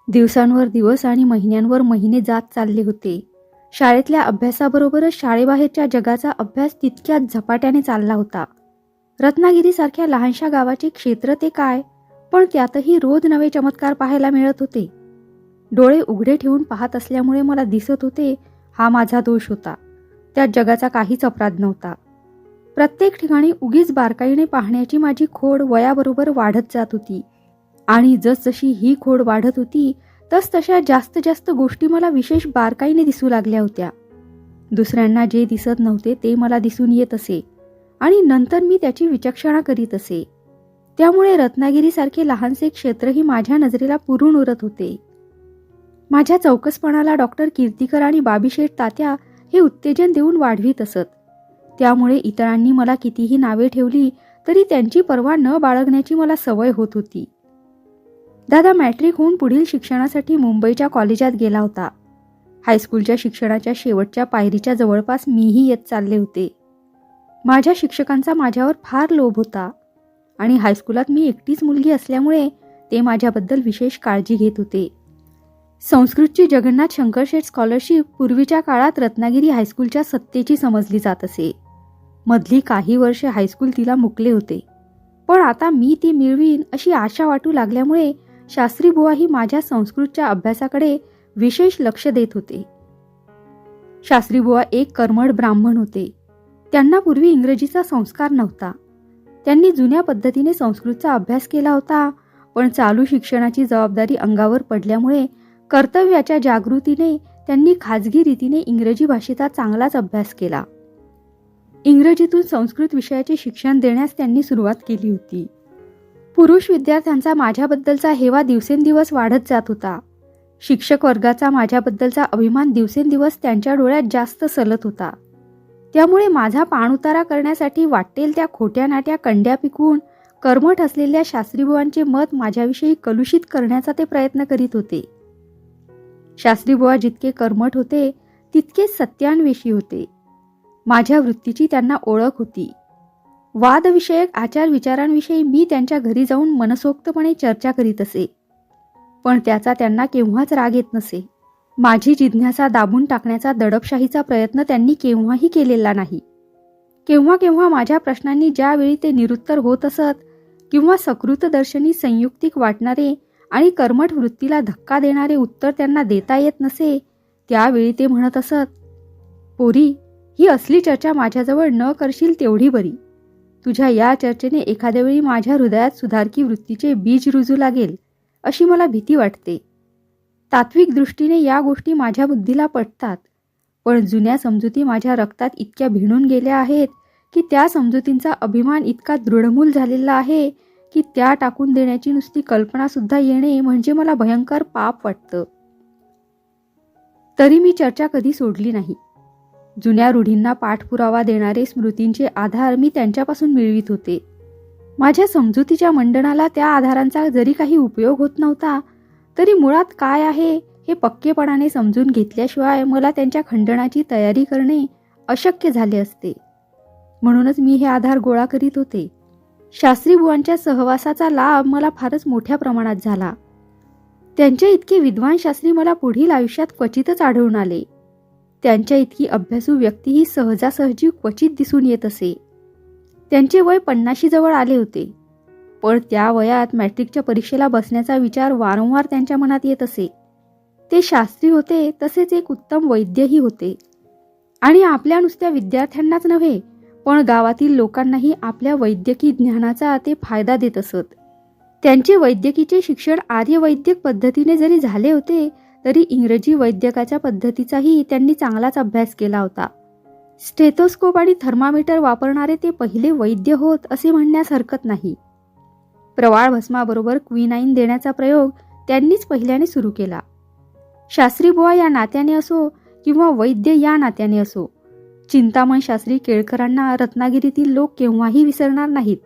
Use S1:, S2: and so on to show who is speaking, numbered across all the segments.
S1: दिवसांवर दिवस आणि महिन्यांवर महिने जात चालले होते. शाळेतल्या अभ्यासाबरोबरच शाळेबाहेरच्या जगाचा अभ्यास तितक्याच झपाट्याने चालला होता. रत्नागिरीसारख्या लहानशा गावाचे क्षेत्र ते काय, पण त्यातही रोज नवे चमत्कार पाहायला मिळत होते. डोळे उघडे ठेवून पाहत असल्यामुळे मला दिसत होते, हा माझा दोष होता. त्यात जगाचा काहीच अपराध नव्हता. प्रत्येक ठिकाणी उगीच बारकाईने पाहण्याची माझी खोड वयाबरोबर वाढत जात होती आणि जसजशी ही खोड वाढत होती तसतशा जास्त जास्त गोष्टी मला विशेष बारकाईने दिसू लागल्या होत्या. दुसऱ्यांना जे दिसत नव्हते ते मला दिसून येत असे आणि नंतर मी त्याची विचक्षणा करीत असे. त्यामुळे रत्नागिरीसारखे लहानसे क्षेत्रही माझ्या नजरेला पुरून उरत होते. माझ्या चौकसपणाला डॉक्टर कीर्तिकर आणि बाबीशेठ तात्या हे उत्तेजन देऊन वाढवीत असत. त्यामुळे इतरांनी मला कितीही नावे ठेवली तरी त्यांची पर्वा न बाळगण्याची मला सवय होत होती. दादा मॅट्रिक होऊन पुढील शिक्षणासाठी मुंबईच्या कॉलेजात गेला होता. हायस्कूलच्या शिक्षणाच्या शेवटच्या पायरीच्या जवळपास मीही येत चालले होते. माझ्या शिक्षकांचा माझ्यावर फार लोभ होता आणि हायस्कूलात मी एकटीच मुलगी असल्यामुळे ते माझ्याबद्दल विशेष काळजी घेत होते. संस्कृतची जगन्नाथ शंकरशेठ स्कॉलरशिप पूर्वीच्या काळात रत्नागिरी हायस्कूलच्या सत्तेची समजली जात असे. मधली काही वर्षे हायस्कूल तिला मुकले होते, पण आता मी ती मिळवीन अशी आशा वाटू लागल्यामुळे शास्त्री बुवाही माझ्या संस्कृतच्या अभ्यासाकडे विशेष लक्ष देत होते. शास्त्री बुवा एक कर्मठ ब्राह्मण होते. त्यांना पूर्वी इंग्रजीचा संस्कार नव्हता. त्यांनी जुन्या पद्धतीने संस्कृतचा अभ्यास केला होता, पण चालू शिक्षणाची जबाबदारी अंगावर पडल्यामुळे कर्तव्याच्या जागृतीने त्यांनी खाजगी रीतीने इंग्रजी भाषेचा चांगलाच अभ्यास केला. इंग्रजीतून संस्कृत विषयाचे शिक्षण देण्यास त्यांनी सुरुवात केली होती. पुरुष विद्यार्थ्यांचा माझ्याबद्दलचा हेवा दिवसेंदिवस वाढत जात होता. शिक्षक वर्गाचा माझ्याबद्दलचा अभिमान दिवसेंदिवस त्यांच्या डोळ्यात जास्त सलत होता. त्यामुळे माझा पाणउतारा करण्यासाठी वाटेल त्या खोट्या नाट्या कंड्या पिकवून कर्मठ असलेल्या शास्त्रीबुवांचे मत माझ्याविषयी कलुषित करण्याचा ते प्रयत्न करीत होते. शास्त्रीबुवा जितके कर्मठ होते तितकेच सत्यान्वेषी होते. माझ्या वृत्तीची त्यांना ओळख होती. वादविषयक आचार विचारांविषयी मी त्यांच्या घरी जाऊन मनसोक्तपणे चर्चा करीत असे, पण त्याचा त्यांना केव्हाच राग येत नसे. माझी जिज्ञासा दाबून टाकण्याचा दडपशाहीचा प्रयत्न त्यांनी केव्हाही केलेला नाही. केव्हा केव्हा माझ्या प्रश्नांनी ज्यावेळी ते निरुत्तर होत असत किंवा सकृतदर्शनी संयुक्तिक वाटणारे आणि कर्मठ वृत्तीला धक्का देणारे उत्तर त्यांना देता येत नसे, त्यावेळी ते म्हणत असत, पोरी, ही असली चर्चा माझ्याजवळ न करशील तेवढी बरी. तुझ्या या चर्चेने एखाद्या वेळी माझ्या हृदयात सुधारकी वृत्तीचे बीज रुजू लागेल अशी मला भीती वाटते. तात्विक दृष्टीने या गोष्टी माझ्या बुद्धीला पटतात, पण जुन्या समजुती माझ्या रक्तात इतक्या भिणून गेल्या आहेत की त्या समजुतींचा अभिमान इतका दृढमूल झालेला आहे की त्या टाकून देण्याची नुसती कल्पना सुद्धा येणे म्हणजे मला भयंकर पाप वाटतं. तरी मी चर्चा कधी सोडली नाही. जुन्या रूढींना पाठपुरावा देणारे स्मृतींचे आधार मी त्यांच्यापासून मिळवित होते. माझ्या समजुतीच्या मंडनाला त्या आधारांचा जरी काही उपयोग होत नव्हता तरी मुळात काय आहे हे पक्केपणाने समजून घेतल्याशिवाय मला त्यांच्या खंडनाची तयारी करणे अशक्य झाले असते. म्हणूनच मी हे आधार गोळा करीत होते. शास्त्रीबुवांच्या सहवासाचा लाभ मला फारच मोठ्या प्रमाणात झाला. त्यांच्या इतके विद्वान शास्त्री मला पुढील आयुष्यात क्वचितच आढळून आले. त्यांच्या इतकी अभ्यासू व्यक्तीही सहजासहजी क्वचित दिसून येत असे. त्यांचे वय 50 जवळ आले होते, पण त्या वयात मॅट्रिकच्या परीक्षेला बसण्याचा विचार वारंवार त्यांच्या मनात येत असे. ते शास्त्री होते, तसेच एक उत्तम वैद्यही होते आणि आपल्या नुसत्या विद्यार्थ्यांनाच नव्हे पण गावातील लोकांनाही आपल्या वैद्यकीय ज्ञानाचा ते फायदा देत असत. त्यांचे वैद्यकीचे शिक्षण आर्यवैद्यक पद्धतीने जरी झाले होते तरी इंग्रजी वैद्यकाच्या पद्धतीचाही त्यांनी चांगलाच अभ्यास केला होता. स्टेथोस्कोप आणि थर्मामीटर वापरणारे ते पहिले वैद्य होत असे म्हणण्यास हरकत नाही. प्रवाळ भस्माबरोबर क्विनाईन देण्याचा प्रयोग त्यांनीच पहिल्याने सुरू केला. शास्त्रीबुवा या नात्याने असो किंवा वैद्य या नात्याने असो, चिंतामण शास्त्री केळकरांना रत्नागिरीतील लोक केव्हाही विसरणार नाहीत.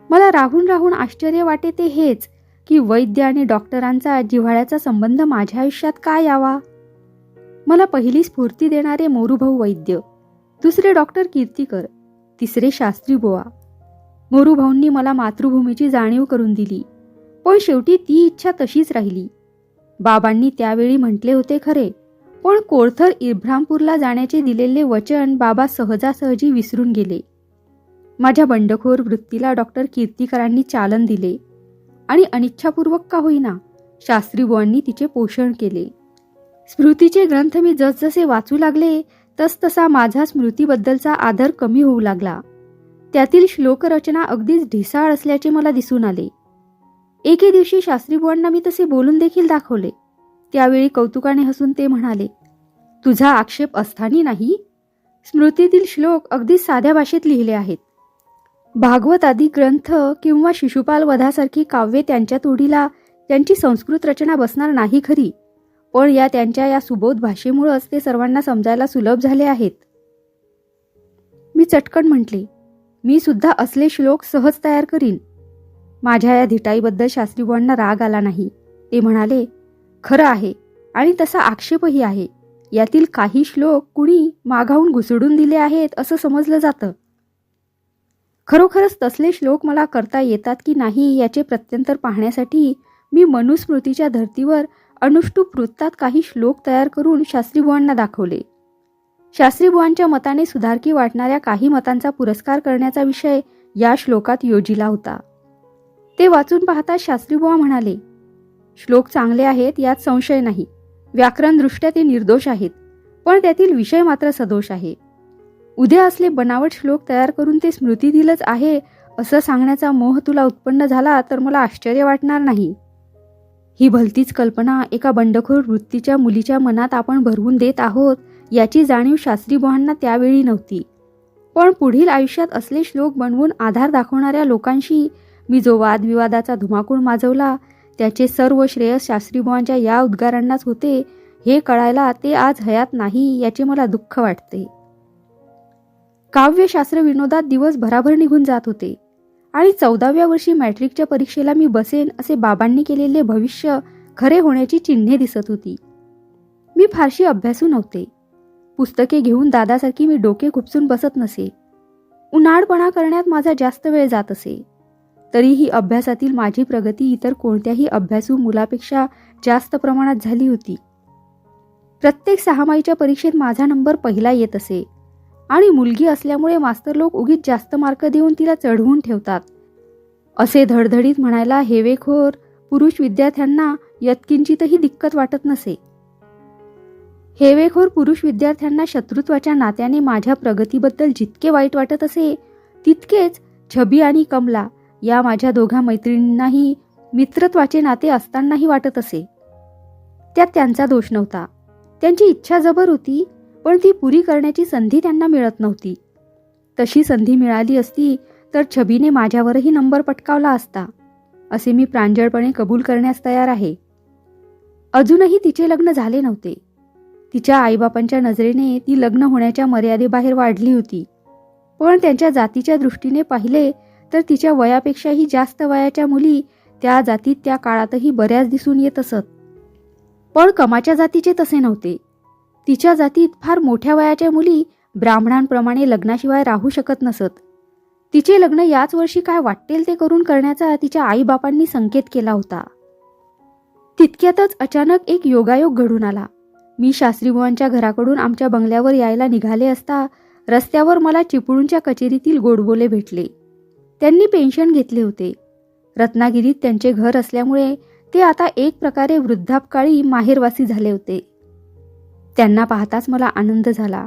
S1: मला राहून राहून आश्चर्य वाटे ते हेच की वैद्य आणि डॉक्टरांचा जिव्हाळ्याचा संबंध माझ्या आयुष्यात का यावा. मला पहिली स्फूर्ती देणारे मोरूभाऊ वैद्य, दुसरे डॉक्टर कीर्तिकर, तिसरे शास्त्री बुवा. मोरूभाऊंनी मला मातृभूमीची जाणीव करून दिली. पण शेवटी ती इच्छा तशीच राहिली. बाबांनी त्यावेळी म्हटले होते खरे, पण कोळथर इब्रामपूरला जाण्याचे दिलेले वचन बाबा सहजासहजी विसरून गेले. माझ्या बंडखोर वृत्तीला डॉक्टर कीर्तीकरांनी चालन दिले आणि अनिच्छापूर्वक का होईना शास्त्रीबुवांनी तिचे पोषण केले. स्मृतीचे ग्रंथ मी जसजसे वाचू लागले तसतसा माझा स्मृतीबद्दलचा आदर कमी होऊ लागला. त्यातील श्लोकरचना अगदीच ढिसाळ असल्याचे मला दिसून आले. एके दिवशी शास्त्रीबुवांना मी तसे बोलून देखील दाखवले. त्यावेळी कौतुकाने हसून ते म्हणाले, तुझा आक्षेप असतानी नाही. स्मृतीतील श्लोक अगदी साध्या भाषेत लिहिले आहेत. भागवत आदी ग्रंथ किंवा शिशुपाल वधासारखी काव्ये त्यांच्या तोडीला त्यांची संस्कृत रचना बसणार नाही खरी, पण त्यांच्या या सुबोध भाषेमुळेच ते सर्वांना समजायला सुलभ झाले आहेत. मी चटकन म्हटले, मी सुद्धा असले श्लोक सहज तयार करीन. माझ्या या धिटाईबद्दल शास्त्रीबुवांना राग आला नाही. ते म्हणाले, खरं आहे आणि तसा आक्षेपही आहे. यातील काही श्लोक कुणी मागाहून घुसडून दिले आहेत असं समजलं जातं. खरोखरच तसले श्लोक मला करता येतात की नाही याचे प्रत्यंतर पाहण्यासाठी मी मनुस्मृतीच्या धर्तीवर अनुष्टुप वृत्तात काही श्लोक तयार करून शास्त्रीबुवांना दाखवले. शास्त्रीबुवांच्या मताने सुधारकी वाटणाऱ्या काही मतांचा पुरस्कार करण्याचा विषय या श्लोकात योजिला होता. ते वाचून पाहता शास्त्रीबुवा म्हणाले, श्लोक चांगले आहेत यात संशय नाही. व्याकरणदृष्ट्या ते निर्दोष आहेत, पण त्यातील विषय मात्र सदोष आहे. उद्या असले बनावट श्लोक तयार करून ते स्मृतीतीलच आहे असं सांगण्याचा मोह तुला उत्पन्न झाला तर मला आश्चर्य वाटणार नाही. ही भलतीच कल्पना एका बंडखोर वृत्तीच्या मुलीच्या मनात आपण भरवून देत आहोत याची जाणीव शास्त्रीबुवांना त्यावेळी नव्हती. पण पुढील आयुष्यात असले श्लोक बनवून आधार दाखवणाऱ्या लोकांशी मी जो वादविवादाचा धुमाकूळ माजवला त्याचे सर्व श्रेयस शास्त्रीबुवांच्या या उद्गारांनाच होते हे कळायला ते आज हयात नाही याचे मला दुःख वाटते. काव्यशास्त्र विनोदात दिवस भराभर निघून जात होते आणि 14व्या वर्षी मॅट्रिकच्या परीक्षेला मी बसेन असे बाबांनी केलेले भविष्य खरे होण्याची चिन्हे दिसत होती. मी फारशी अभ्यासू नव्हते. पुस्तके घेऊन दादासारखी मी डोके खुपसून बसत नसे. उन्हाळपणा करण्यात माझा जास्त वेळ जात असे. तरीही अभ्यासातील माझी प्रगती इतर कोणत्याही अभ्यासू मुलापेक्षा जास्त प्रमाणात झाली होती. प्रत्येक 6माहीच्या परीक्षेत माझा नंबर पहिला येत असे आणि मुलगी असल्यामुळे मास्तर लोक उगीच जास्त मार्क देऊन तिला चढवून ठेवतात असे धडधडीत म्हणायला हेवेखोर पुरुष विद्यार्थ्यांना यत्किंचितही दिक्कत वाटत नसे. हेवेखोर पुरुष विद्यार्थ्यांना शत्रुत्वाच्या नात्याने माझ्या प्रगतीबद्दल जितके वाईट वाटत असे तितकेच छबी आणि कमला या माझ्या दोघा मैत्रिणींनाही मित्रत्वाचे नाते असतानाही वाटत असे. त्यात त्यांचा दोष नव्हता. त्यांची इच्छा जबर होती, पण ती पुरी करण्याची संधी त्यांना मिळत नव्हती. तशी संधी मिळाली असती तर छबीने माझ्यावरही नंबर पटकावला असता असे मी प्रांजळपणे कबूल करण्यास तयार आहे. अजूनही तिचे लग्न झाले नव्हते. तिच्या आईबापांच्या नजरेने ती लग्न होण्याच्या मर्यादेबाहेर वाढली होती, पण त्यांच्या जातीच्या दृष्टीने पाहिले तर तिच्या वयापेक्षाही जास्त वयाच्या मुली त्या जातीत त्या काळातही बऱ्याच दिसून येत असत. पण कमाच्या जातीचे तसे नव्हते. तिच्या जातीत फार मोठ्या वयाच्या मुली ब्राह्मणांप्रमाणे लग्नाशिवाय राहू शकत नसत. तिचे लग्न याच वर्षी काय वाटेल ते करून करण्याचा तिच्या आईबापांनी संकेत केला होता. तितक्यातच अचानक एक योगायोग घडून आला. मी शास्त्रीबुवांच्या घराकडून आमच्या बंगल्यावर यायला निघाले असता रस्त्यावर मला चिपळूणच्या कचेरीतील गोडबोले भेटले. त्यांनी पेन्शन घेतले होते. रत्नागिरीत त्यांचे घर असल्यामुळे ते आता एक प्रकारे वृद्धापकाळी माहेरवासी झाले होते. त्यांना पाहताच मला आनंद झाला.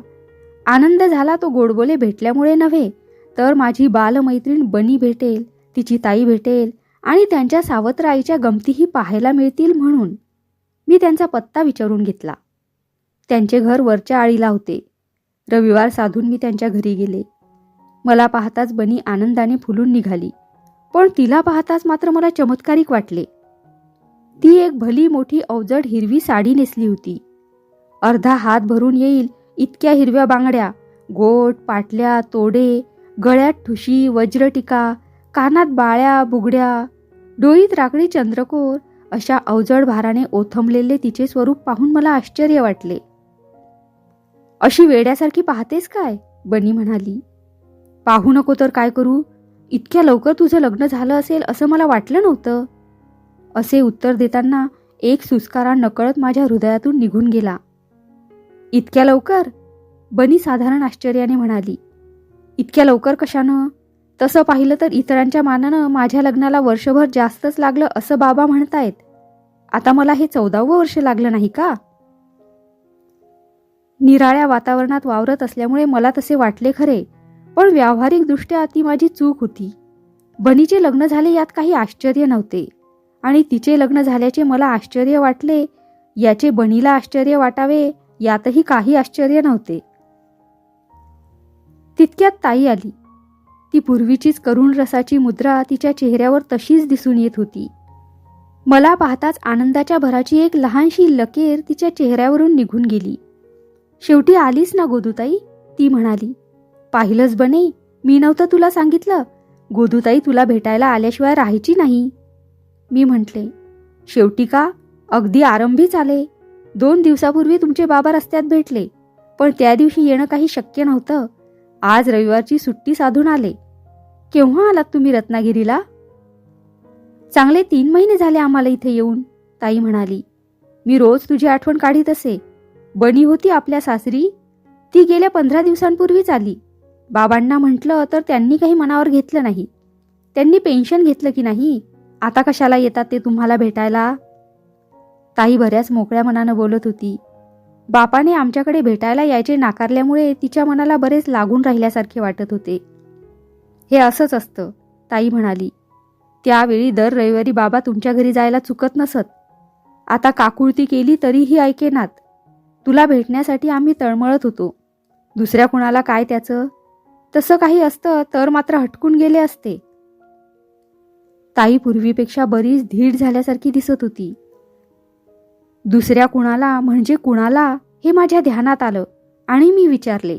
S1: आनंद झाला तो गोडबोले भेटल्यामुळे नव्हे, तर माझी बालमैत्रीण बनी भेटेल, तिची ताई भेटेल आणि त्यांच्या सावत्र आईच्या गमतीही पाहायला मिळतील म्हणून. मी त्यांचा पत्ता विचारून घेतला. त्यांचे घर वरच्या आळीला होते. रविवार साधून मी त्यांच्या घरी गेले. मला पाहताच बनी आनंदाने फुलून निघाली, पण तिला पाहताच मात्र मला चमत्कारिक वाटले. ती एक भली मोठी अवजड हिरवी साडी नेसली होती. अर्धा हात भरून येईल इतक्या हिरव्या बांगड्या, गोट, पाटल्या, तोडे, गळ्यात ठुशी, वज्रटिका, कानात बाळ्या, बुगड्या, डोईत राकडी चंद्रकोर अशा अवजड भाराने ओथंबलेले तिचे स्वरूप पाहून मला आश्चर्य वाटले. अशी वेड्यासारखी पाहतेस काय? बनी म्हणाली. पाहू नको तर काय करू? इतक्या लवकर तुझं लग्न झालं असेल असं मला वाटलं नव्हतं. असे उत्तर देताना एक सुस्कारा नकळत माझ्या हृदयातून निघून गेला. इतक्या लवकर? बनी साधारण आश्चर्याने म्हणाली. इतक्या लवकर कशानं? तसं पाहिलं तर इतरांच्या मानानं माझ्या लग्नाला वर्षभर जास्तच लागलं असं बाबा म्हणतायत. आता मला हे 14वं वर्ष लागलं नाही का? निराळ्या वातावरणात वावरत असल्यामुळे मला तसे वाटले खरे, पण व्यावहारिकदृष्ट्या ती माझी चूक होती. बनीचे लग्न झाले यात काही आश्चर्य नव्हते, आणि तिचे लग्न झाल्याचे मला आश्चर्य वाटले याचे बनीला आश्चर्य वाटावे यातही काही आश्चर्य नव्हते. तितक्यात ताई आली. ती पूर्वीचीच करुण रसाची मुद्रा तिच्या चेहऱ्यावर तशीच दिसून येत होती. मला पाहताच आनंदाच्या भराची एक लहानशी लकीर तिच्या चेहऱ्यावरून निघून गेली. शेवटी आलीस ना गोदूताई, ती म्हणाली. पाहिलंच बने, मी नव्हतं तुला सांगितलं, गोदूताई तुला भेटायला आल्याशिवाय राहायची नाही. मी म्हटले, शेवटी का? अगदी आरंभीच आले. 2 दिवसापूर्वी तुमचे बाबा रस्त्यात भेटले, पण त्या दिवशी येणं काही शक्य नव्हतं. आज रविवारची सुट्टी साधून आले. केव्हा आलात तुम्ही रत्नागिरीला? चांगले 3 महिने झाले आम्हाला इथे येऊन, ताई म्हणाली. मी रोज तुझी आठवण काढीत असे. बनी होती आपल्या सासरी, ती गेल्या 15 दिवसांपूर्वीच आली. बाबांना म्हटलं तर त्यांनी काही मनावर घेतलं नाही. त्यांनी पेन्शन घेतलं की नाही, आता कशाला येतात ते तुम्हाला भेटायला? ताई बऱ्याच मोकळ्या मनानं बोलत होती. बापाने आमच्याकडे भेटायला यायचे नाकारल्यामुळे तिच्या मनाला बरेच लागून राहिल्यासारखे वाटत होते. हे असंच असतं, ताई म्हणाली. त्यावेळी दर रविवारी बाबा तुमच्या घरी जायला चुकत नसत. आता काकुळती केली तरीही ऐकेनात. तुला भेटण्यासाठी आम्ही तळमळत होतो. दुसऱ्या कुणाला काय त्याचं? तसं काही असतं तर मात्र हटकून गेले असते. ताई पूर्वीपेक्षा बरीच धीट झाल्यासारखी दिसत होती. दुसऱ्या कुणाला म्हणजे कुणाला हे माझ्या ध्यानात आलं, आणि मी विचारले,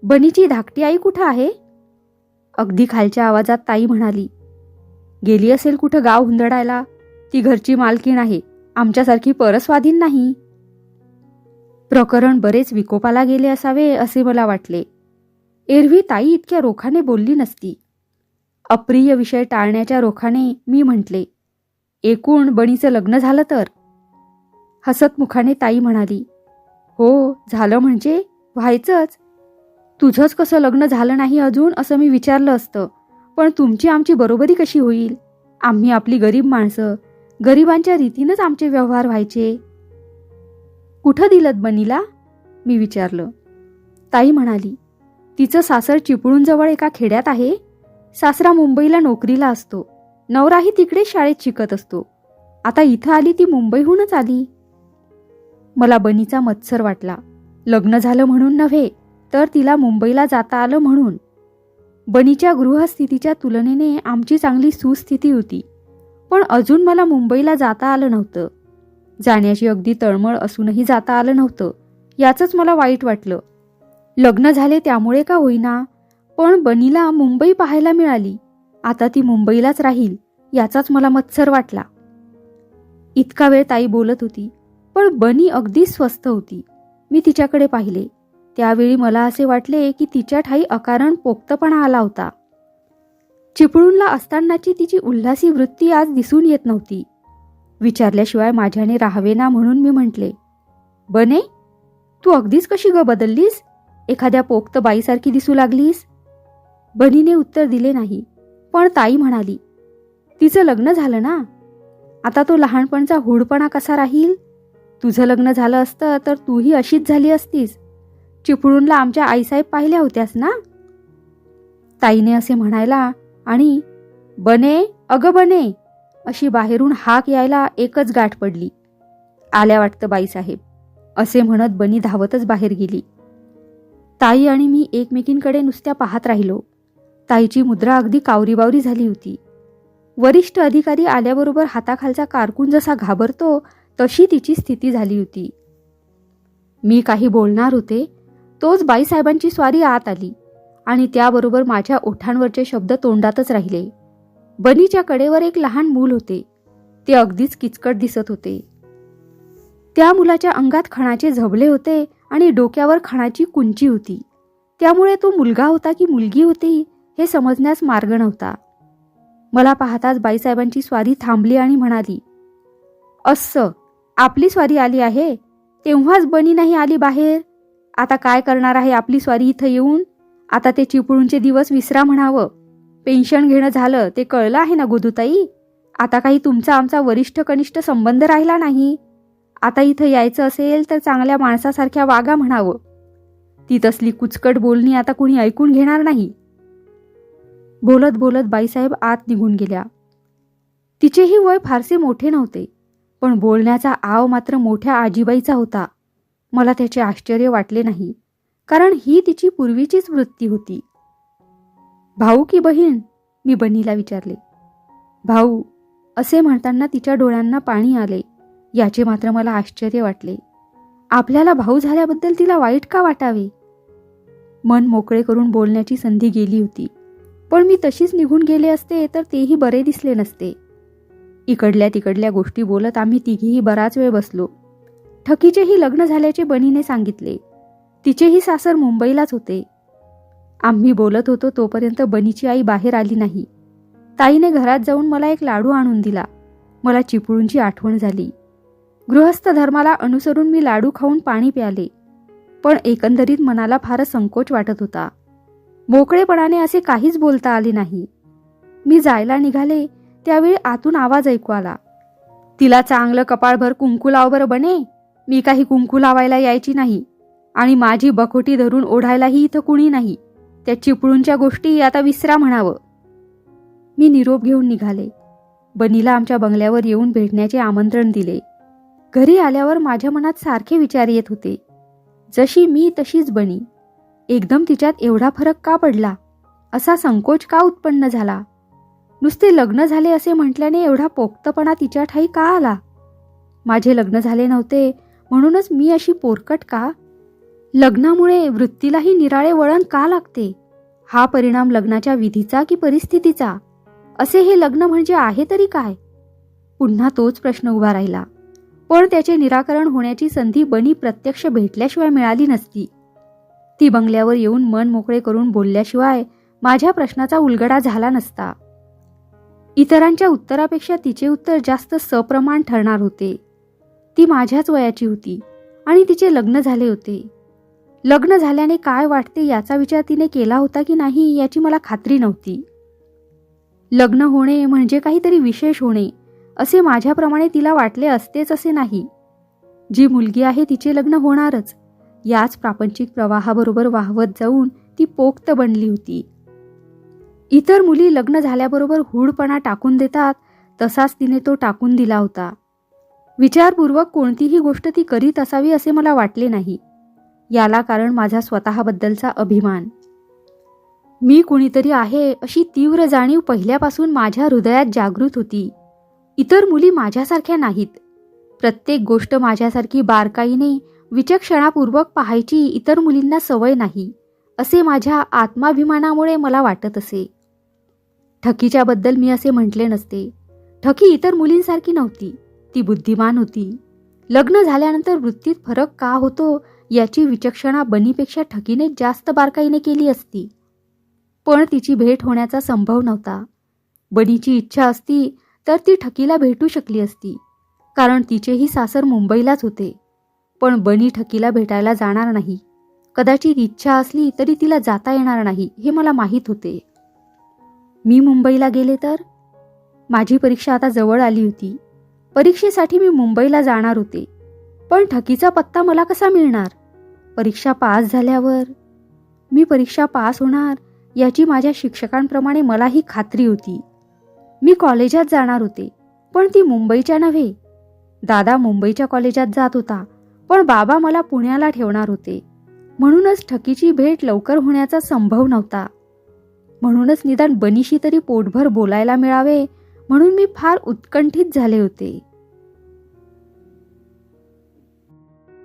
S1: बनीची धाकटी आई कुठं आहे? अगदी खालच्या आवाजात ताई म्हणाली, गेली असेल कुठं गाव हुंदडायला. ती घरची मालकीण आहे, आमच्यासारखी परस्वाधीन नाही. प्रकरण बरेच विकोपाला गेले असावे असे मला वाटले. एरवी ताई इतक्या रोखाने बोलली नसती. अप्रिय विषय टाळण्याच्या रोखाने मी म्हटले, एकूण बनीचं लग्न झालं तर? हसतमुखाने ताई म्हणाली, हो झालं म्हणजे व्हायचंच. तुझंच कसं लग्न झालं नाही अजून असं मी विचारलं असतं, पण तुमची आमची बरोबरी कशी होईल? आम्ही आपली गरीब माणसं, गरिबांच्या रीतीनंच आमचे व्यवहार व्हायचे. कुठं दिलत बनीला? मी विचारलं. ताई म्हणाली, तिचं सासर चिपळूणजवळ एका खेड्यात आहे. सासरा मुंबईला नोकरीला असतो, नवराही तिकडे शाळेत शिकत असतो. आता इथं आली ती मुंबईहूनच आली. मला बनीचा मत्सर वाटला. लग्न झालं म्हणून नव्हे, तर तिला मुंबईला जाता आलं म्हणून. बनीच्या गृहस्थितीच्या तुलनेने आमची चांगली सुस्थिती होती, पण अजून मला मुंबईला जाता आलं नव्हतं. जाण्याची अगदी तळमळ असूनही जाता आलं नव्हतं, याचंच मला वाईट वाटलं. लग्न झाले त्यामुळे का होईना, पण बनीला मुंबई पाहायला मिळाली. आता ती मुंबईलाच राहील याचाच मला मत्सर वाटला. इतका वेळ ताई बोलत होती, पण बनी अगदी स्वस्थ होती. मी तिच्याकडे पाहिले. त्यावेळी मला असे वाटले की तिच्या ठाई अकारण पोक्तपणा आला होता. चिपळूणला असतानाची तिची उल्हासी वृत्ती आज दिसून येत नव्हती. विचारल्याशिवाय माझ्याने राहावेना म्हणून मी म्हटले, बने, तू अगदीच कशी ग बदललीस? एखाद्या पोक्त बाईसारखी दिसू लागलीस. बनीने उत्तर दिले नाही, पण ताई म्हणाली, तिचं लग्न झालं ना, आता तो लहानपणचा हुडपणा कसा राहील? तुझं लग्न झालं असतं तर तूही अशीच झाली असतीस. चिपळूणला आमच्या आईसाहेब पाहिल्या होत्यास ना? ताईने असे म्हणायला आणि बने, अगं बने अशी बाहेरून हाक यायला एकच गाठ पडली. आल्या वाटतं बाईसाहेब, असे म्हणत बनी धावतच बाहेर गेली. ताई आणि मी एकमेकींकडे नुसत्या पाहत राहिलो. ताईची मुद्रा अगदी कावरीबावरी झाली होती. वरिष्ठ अधिकारी आल्याबरोबर हाताखालचा कारकून जसा घाबरतो तशी तिची स्थिती झाली होती. मी काही बोलणार होते तोच बाईसाहेबांची स्वारी आत आली, आणि त्याबरोबर माझ्या ओठांवरचे शब्द तोंडातच राहिले. बनीच्या कडेवर एक लहान मूल होते. ते अगदीच किचकट दिसत होते. त्या मुलाच्या अंगात खणाचे झबले होते आणि डोक्यावर खणाची कुंची होती. त्यामुळे तो मुलगा होता की मुलगी होती हे समजण्यास मार्ग नव्हता. मला पाहताच बाईसाहेबांची स्वारी थांबली आणि म्हणाली, असं आपली स्वारी आली आहे, तेव्हाच बनी नाही आली बाहेर. आता काय करणार आहे आपली स्वारी इथं येऊन? आता ते चिपळूणचे दिवस विसरा म्हणावं. पेन्शन घेणं झालं ते कळलं आहे ना गोदूताई. आता काही तुमचा आमचा वरिष्ठ कनिष्ठ संबंध राहिला नाही. आता इथं यायचं असेल तर चांगल्या माणसासारख्या वागा म्हणावं. ती तसली कुचकट बोलणी आता कुणी ऐकून घेणार नाही. बोलत बोलत बाईसाहेब आत निघून गेल्या. तिचेही वय फारसे मोठे नव्हते, पण बोलण्याचा आव मात्र मोठ्या आजीबाईचा होता. मला त्याचे आश्चर्य वाटले नाही, कारण ही तिची पूर्वीचीच वृत्ती होती. भाऊ की बहीण? मी बनीला विचारले. भाऊ असे म्हणताना तिच्या डोळ्यांना पाणी आले. याचे मात्र मला आश्चर्य वाटले. आपल्याला भाऊ झाल्याबद्दल तिला वाईट का वाटावे? मन मोकळे करून बोलण्याची संधी गेली होती, पण मी तशीच निघून गेले असते तर तेही बरे दिसले नसते. इकडल्या तिकडल्या गोष्टी बोलत आम्ही तिघीही बराच वेळ बसलो. ठकीचेही लग्न झाल्याचे बनीने सांगितले. तिचेही सासर मुंबईलाच होते. आम्ही बोलत होतो तोपर्यंत बनीची आई बाहेर आली नाही. ताईने घरात जाऊन मला एक लाडू आणून दिला. मला चिपळूणची आठवण झाली. गृहस्थ धर्माला अनुसरून मी लाडू खाऊन पाणी प्याले, पण एकंदरीत मनाला फारच संकोच वाटत होता. मोकळेपणाने असे काहीच बोलता आले नाही. मी जायला निघाले त्यावेळी आतून आवाज ऐकू आला. तिला चांगलं कपाळभर कुंकू लाव बरं बने. मी काही कुंकू लावायला यायची नाही, आणि माझी बखोटी धरून ओढायलाही इथं कुणी नाही. त्या चिपळूणच्या गोष्टी आता विसरा म्हणावं. मी निरोप घेऊन निघाले. बनीला आमच्या बंगल्यावर येऊन भेटण्याचे आमंत्रण दिले. घरी आल्यावर माझ्या मनात सारखे विचार येत होते. जशी मी तशीच बनी. एकदम तिच्यात एवढा फरक का पडला? असा संकोच का उत्पन्न झाला? नुसते लग्न झाले असे म्हटल्याने एवढा पोक्तपणा तिच्या ठाई का आला? माझे लग्न झाले नव्हते म्हणूनच मी अशी पोरकट का? लग्नामुळे वृत्तीलाही निराळे वळण का लागते? हा परिणाम लग्नाच्या विधीचा की परिस्थितीचा? असे हे लग्न म्हणजे आहे तरी काय? पुन्हा तोच प्रश्न उभा राहिला, पण त्याचे निराकरण होण्याची संधी बनी प्रत्यक्ष भेटल्याशिवाय मिळाली नसती. ती बंगल्यावर येऊन मन मोकळे करून बोलल्याशिवाय माझ्या प्रश्नाचा उलगडा झाला नसता. इतरांच्या उत्तरापेक्षा तिचे उत्तर जास्त सप्रमाण ठरणार होते. ती माझ्याच वयाची होती आणि तिचे लग्न झाले होते. लग्न झाल्याने काय वाटते याचा विचार तिने केला होता की नाही याची मला खात्री नव्हती. लग्न होणे म्हणजे काहीतरी विशेष होणे असे माझ्याप्रमाणे तिला वाटले असतेच असे नाही. जी मुलगी आहे तिचे लग्न होणारच याच प्रापंचिक प्रवाहाबरोबर वाहवत जाऊन ती पोक्त बनली होती. इतर मुली लग्न झाल्याबरोबर हूडपणा टाकून देतात तसाच तिने तो टाकून दिला होता. विचारपूर्वक कोणतीही गोष्ट ती करीत असावी असे मला वाटले नाही. याला कारण माझा स्वतःबद्दलचा अभिमान. मी कुणीतरी आहे अशी तीव्र जाणीव पहिल्यापासून माझ्या हृदयात जागृत होती. इतर मुली माझ्यासारख्या नाहीत. प्रत्येक गोष्ट माझ्यासारखी बारकाईने विचक्षणापूर्वक पाहायची इतर मुलींना सवय नाही असे माझ्या आत्माभिमानामुळे मला वाटत असे. ठकीच्याबद्दल मी असे म्हटले नसते. ठकी इतर मुलींसारखी नव्हती. ती बुद्धिमान होती. लग्न झाल्यानंतर वृत्तीत फरक का होतो याची विचक्षणा बनीपेक्षा ठकीने जास्त बारकाईने केली असती, पण तिची भेट होण्याचा संभव नव्हता. बनीची इच्छा असती तर ती ठकीला भेटू शकली असती, कारण तिचेही सासर मुंबईलाच होते. पण बनी ठकीला भेटायला जाणार नाही. कदाचित इच्छा असली तरी तिला जाता येणार नाही हे मला माहीत होते. मी मुंबईला गेले तर? माझी परीक्षा आता जवळ आली होती. परीक्षेसाठी मी मुंबईला जाणार होते, पण ठकीचा पत्ता मला कसा मिळणार? परीक्षा पास झाल्यावर? मी परीक्षा पास होणार याची माझ्या शिक्षकांप्रमाणे मलाही खात्री होती. मी कॉलेजात जाणार होते, पण ती मुंबईच्या नव्हे. दादा मुंबईच्या कॉलेजात जात होता, पण बाबा मला पुण्याला ठेवणार होते. म्हणूनच ठकीची भेट लवकर होण्याचा संभव नव्हता. म्हणूनच निदान बनीशी तरी पोटभर बोलायला मिळावे म्हणून मी फार उत्कंठित झाले होते.